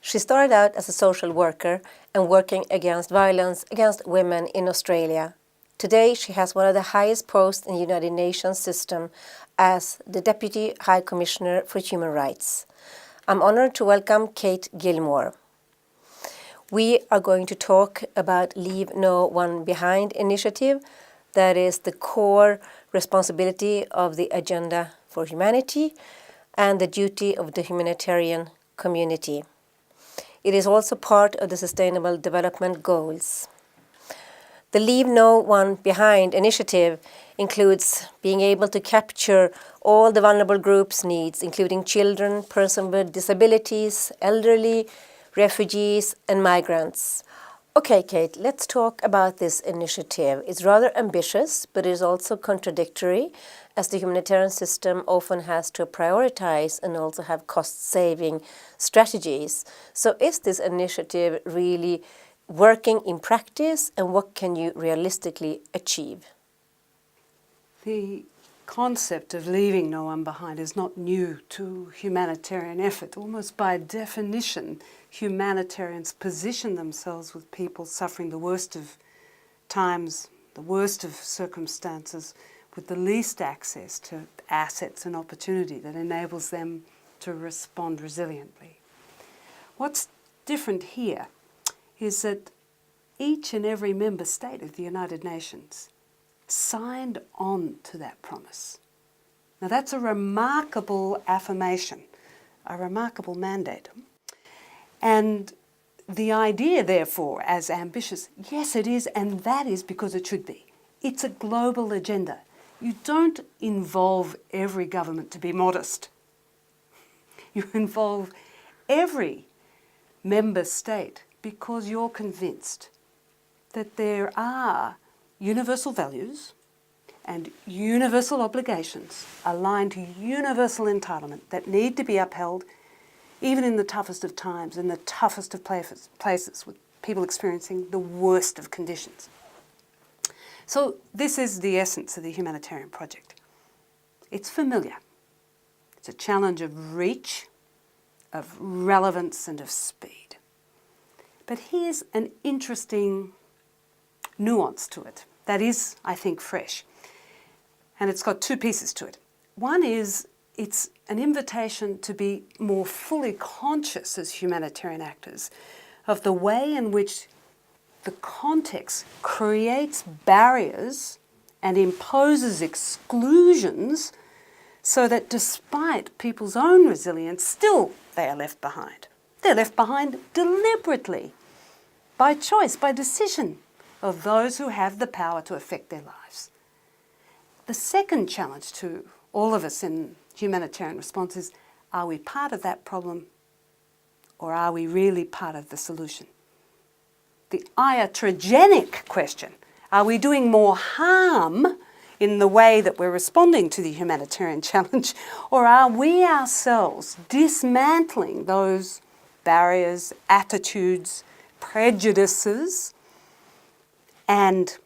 She started out as a social worker and working against violence against women in Australia. Today, she has one of the highest posts in the United Nations system as the Deputy High Commissioner for Human Rights. I'm honored to welcome Kate Gilmore. We are going to talk about Leave No One Behind initiative. That is the core responsibility of the Agenda for Humanity and the duty of the humanitarian community. It is also part of the Sustainable Development Goals. The Leave No One Behind initiative includes being able to capture all the vulnerable groups' needs, including children, persons with disabilities, elderly, refugees, and migrants. Okay, Kate, let's talk about this initiative. It's rather ambitious, but it is also contradictory, as the humanitarian system often has to prioritize and also have cost-saving strategies. So is this initiative really working in practice, and what can you realistically achieve? The concept of leaving no one behind is not new to humanitarian effort. Almost by definition, humanitarians position themselves with people suffering the worst of times, the worst of circumstances, with the least access to assets and opportunity that enables them to respond resiliently. What's different here is that each and every member state of the United Nations signed on to that promise. Now that's a remarkable affirmation, a remarkable mandate. And the idea, therefore, as ambitious, yes it is, and that is because it should be. It's a global agenda. You don't involve every government to be modest. You involve every member state because you're convinced that there are universal values and universal obligations aligned to universal entitlement that need to be upheld even in the toughest of times, in the toughest of places with people experiencing the worst of conditions. So this is the essence of the humanitarian project. It's familiar. It's a challenge of reach, of relevance and of speed. But here's an interesting nuance to it that is, I think, fresh. And it's got two pieces to it. One is it's an invitation to be more fully conscious as humanitarian actors of the way in which the context creates barriers and imposes exclusions so that despite people's own resilience, still they are left behind. They're left behind deliberately, by choice, by decision of those who have the power to affect their lives. The second challenge to all of us in humanitarian response is, are we part of that problem or are we really part of the solution? The iatrogenic question, are we doing more harm in the way that we're responding to the humanitarian challenge, or are we ourselves dismantling those barriers, attitudes, prejudices, and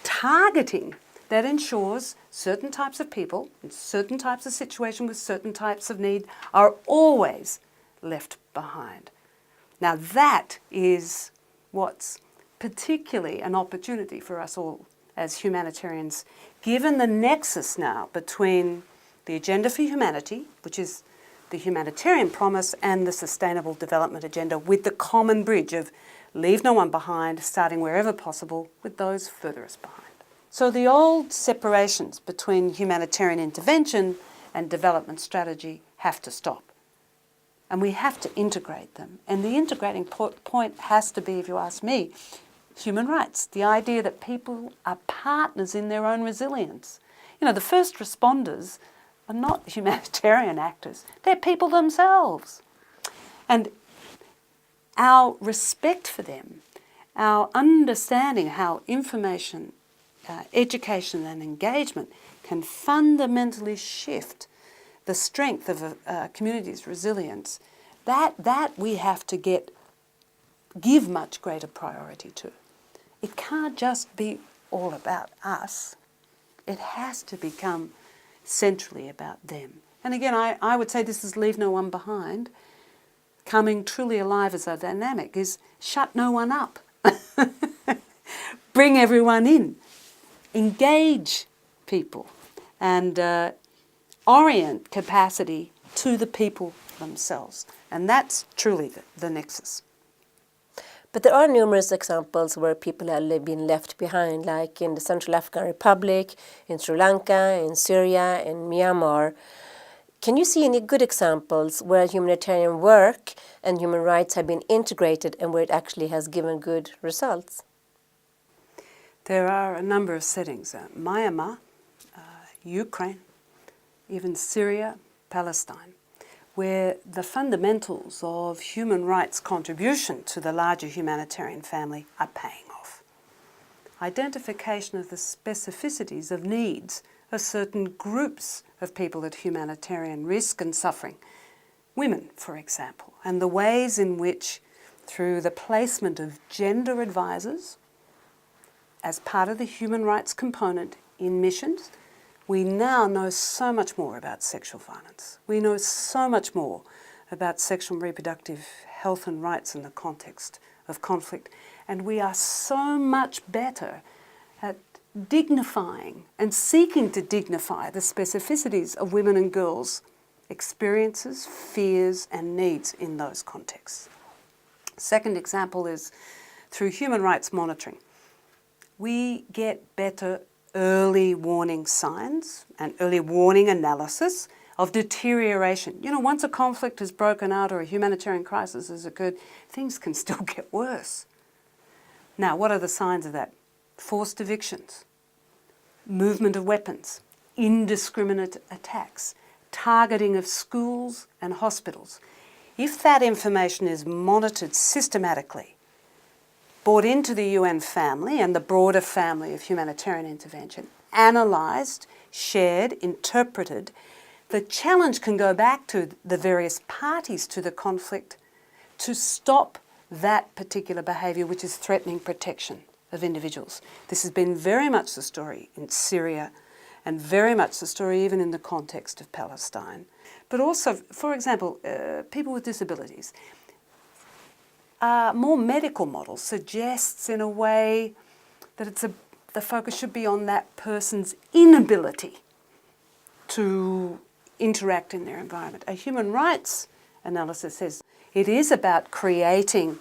targeting that ensures certain types of people in certain types of situations with certain types of need are always left behind? Now that is what's particularly an opportunity for us all as humanitarians, given the nexus now between the Agenda for Humanity, which is the humanitarian promise, and the Sustainable Development Agenda, with the common bridge of leave no one behind, starting wherever possible with those furthest behind. So the old separations between humanitarian intervention and development strategy have to stop. And we have to integrate them. And the integrating point has to be, if you ask me, human rights. The idea that people are partners in their own resilience. You know, the first responders are not humanitarian actors. They're people themselves. And our respect for them, our understanding how information, education and engagement can fundamentally shift the strength of a community's resilience, that we have to give much greater priority to. It can't just be all about us. It has to become centrally about them. And again, I would say this is leave no one behind. coming truly alive as a dynamic is shut no one up. Bring everyone in. Engage people and orient capacity to the people themselves. And that's truly the nexus. But there are numerous examples where people have been left behind, like in the Central African Republic, in Sri Lanka, in Syria, in Myanmar. Can you see any good examples where humanitarian work and human rights have been integrated and where it actually has given good results? There are a number of settings. Myanmar, Ukraine, even Syria, Palestine, where the fundamentals of human rights contribution to the larger humanitarian family are paying off. Identification of the specificities of needs of certain groups of people at humanitarian risk and suffering. Women, for example, and the ways in which, through the placement of gender advisors as part of the human rights component in missions, we now know so much more about sexual violence. We know so much more about sexual and reproductive health and rights in the context of conflict. And we are so much better at dignifying and seeking to dignify the specificities of women and girls' experiences, fears, and needs in those contexts. Second example is through human rights monitoring. We get better early warning signs and early warning analysis of deterioration. You know, once a conflict has broken out or a humanitarian crisis has occurred, things can still get worse. Now, what are the signs of that? Forced evictions, movement of weapons, indiscriminate attacks, targeting of schools and hospitals. If that information is monitored systematically, brought into the UN family and the broader family of humanitarian intervention, analysed, shared, interpreted, the challenge can go back to the various parties to the conflict to stop that particular behaviour which is threatening protection of individuals. This has been very much the story in Syria and very much the story even in the context of Palestine. But also, for example, people with disabilities. More medical model suggests in a way that the focus should be on that person's inability to interact in their environment. A human rights analysis says it is about creating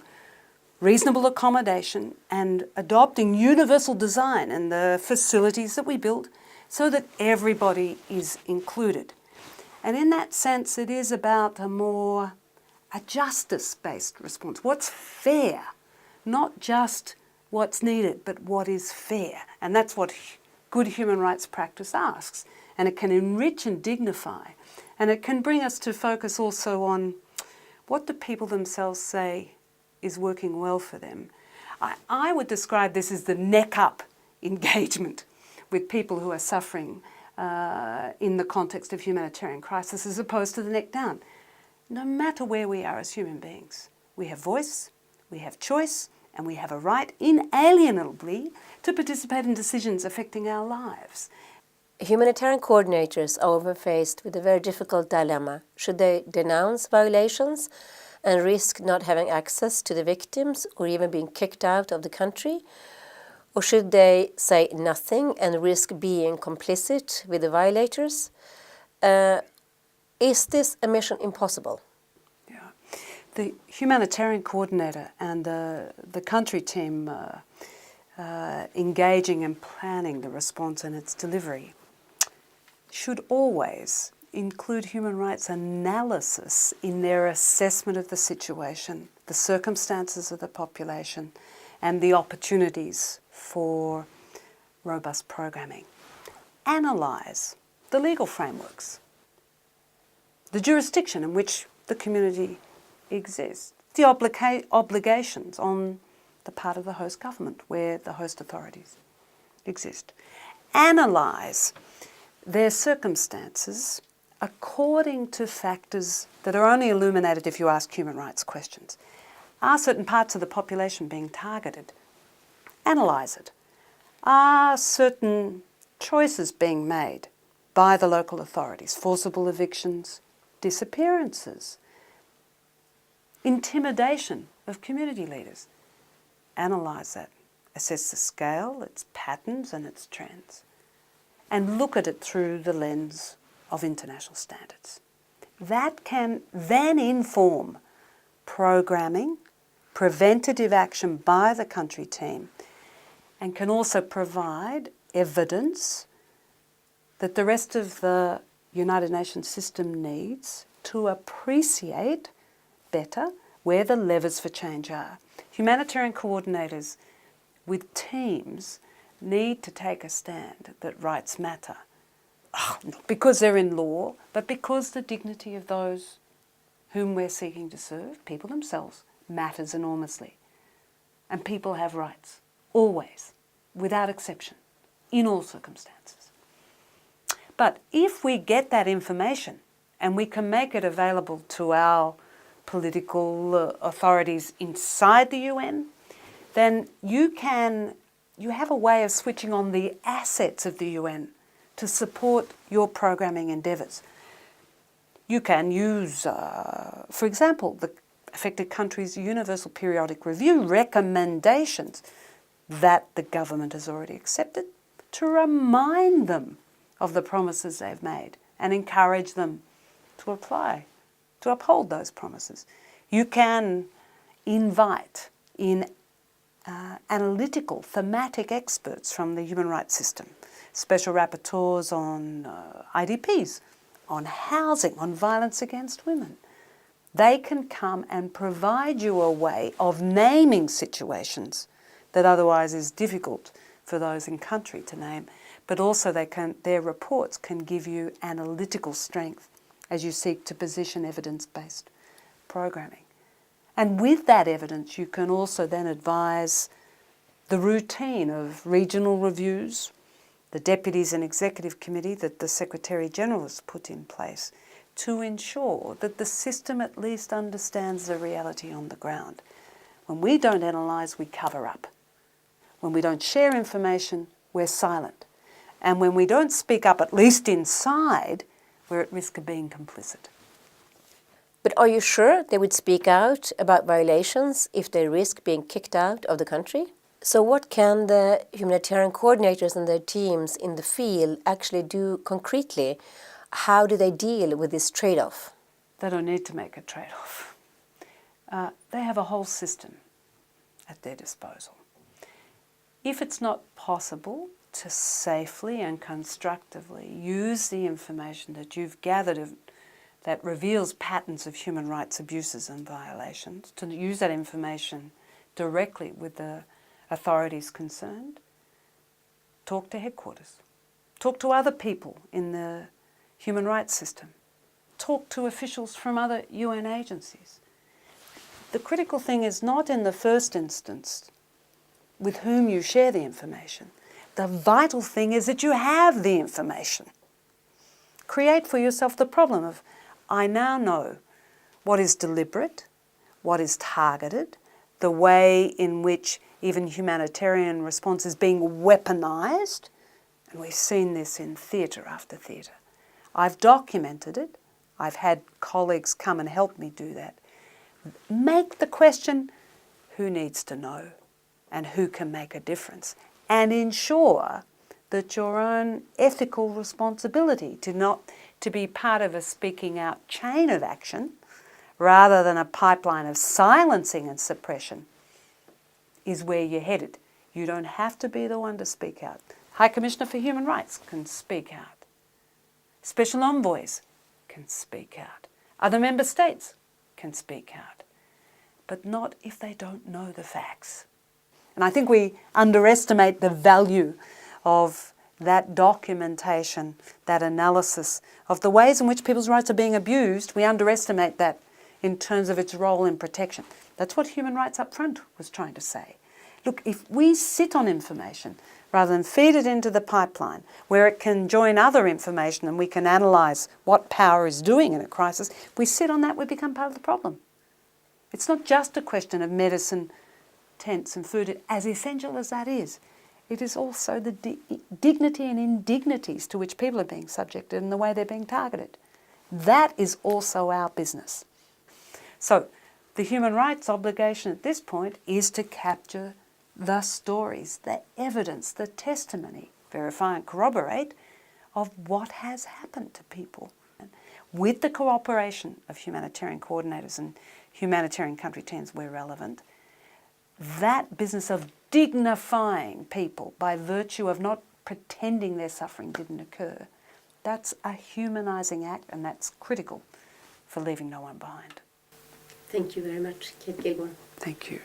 reasonable accommodation and adopting universal design in the facilities that we build so that everybody is included. And in that sense, it is about a justice-based response. What's fair? Not just what's needed, but what is fair. And that's what good human rights practice asks. And it can enrich and dignify. And it can bring us to focus also on what do people themselves say is working well for them. I would describe this as the neck-up engagement with people who are suffering in the context of humanitarian crisis as opposed to the neck-down. No matter where we are as human beings, we have voice, we have choice, and we have a right inalienably to participate in decisions affecting our lives. Humanitarian coordinators are often faced with a very difficult dilemma. Should they denounce violations and risk not having access to the victims or even being kicked out of the country? Or should they say nothing and risk being complicit with the violators? Is this a mission impossible? Yeah. The humanitarian coordinator and the country team engaging and planning the response and its delivery should always include human rights analysis in their assessment of the situation, the circumstances of the population, and the opportunities for robust programming. Analyse the legal frameworks, the jurisdiction in which the community exists, the obligations on the part of the host government where the host authorities exist. Analyse their circumstances according to factors that are only illuminated if you ask human rights questions. Are certain parts of the population being targeted? Analyse it. Are certain choices being made by the local authorities? Forcible evictions, disappearances, intimidation of community leaders. Analyse that, assess the scale, its patterns and its trends, and look at it through the lens of international standards. That can then inform programming, preventative action by the country team, and can also provide evidence that the rest of the United Nations system needs to appreciate better where the levers for change are. Humanitarian coordinators with teams need to take a stand that rights matter. Not because they're in law, but because the dignity of those whom we're seeking to serve, people themselves, matters enormously. And people have rights, always, without exception, in all circumstances. But if we get that information and we can make it available to our political authorities inside the UN, then you have a way of switching on the assets of the UN to support your programming endeavours. You can use, for example, the affected countries' Universal Periodic Review recommendations that the government has already accepted to remind them of the promises they've made and encourage them to apply, to uphold those promises. You can invite in analytical, thematic experts from the human rights system, special rapporteurs on IDPs, on housing, on violence against women. They can come and provide you a way of naming situations that otherwise is difficult for those in country to name, but also their reports can give you analytical strength as you seek to position evidence-based programming. And with that evidence, you can also then advise the routine of regional reviews, the deputies and executive committee that the Secretary-General has put in place to ensure that the system at least understands the reality on the ground. When we don't analyse, we cover up. When we don't share information, we're silent. And when we don't speak up, at least inside, we're at risk of being complicit. But are you sure they would speak out about violations if they risk being kicked out of the country? So what can the humanitarian coordinators and their teams in the field actually do concretely? How do they deal with this trade-off? They don't need to make a trade-off. They have a whole system at their disposal. If it's not possible to safely and constructively use the information that you've gathered that reveals patterns of human rights abuses and violations, to use that information directly with the authorities concerned, talk to headquarters. Talk to other people in the human rights system. Talk to officials from other UN agencies. The critical thing is not in the first instance with whom you share the information. The vital thing is that you have the information. Create for yourself the problem of, I now know what is deliberate, what is targeted, the way in which even humanitarian response is being weaponised, and we've seen this in theatre after theatre. I've documented it. I've had colleagues come and help me do that. Make the question, who needs to know and who can make a difference? And ensure that your own ethical responsibility to be part of a speaking out chain of action rather than a pipeline of silencing and suppression is where you're headed. You don't have to be the one to speak out. High Commissioner for Human Rights can speak out. Special envoys can speak out. Other member states can speak out. But not if they don't know the facts. And I think we underestimate the value of that documentation, that analysis of the ways in which people's rights are being abused. We underestimate that in terms of its role in protection. That's what Human Rights Up Front was trying to say. Look, if we sit on information rather than feed it into the pipeline where it can join other information and we can analyse what power is doing in a crisis, if we sit on that, we become part of the problem. It's not just a question of medicine, tents and food, as essential as that is. It is also the dignity and indignities to which people are being subjected and the way they're being targeted. That is also our business. So The human rights obligation at this point is to capture the stories, the evidence, the testimony, verify and corroborate of what has happened to people. With the cooperation of humanitarian coordinators and humanitarian country teams where relevant, that business of dignifying people by virtue of not pretending their suffering didn't occur, that's a humanising act, and that's critical for leaving no one behind. Thank you very much, Kate Gilmore. Thank you.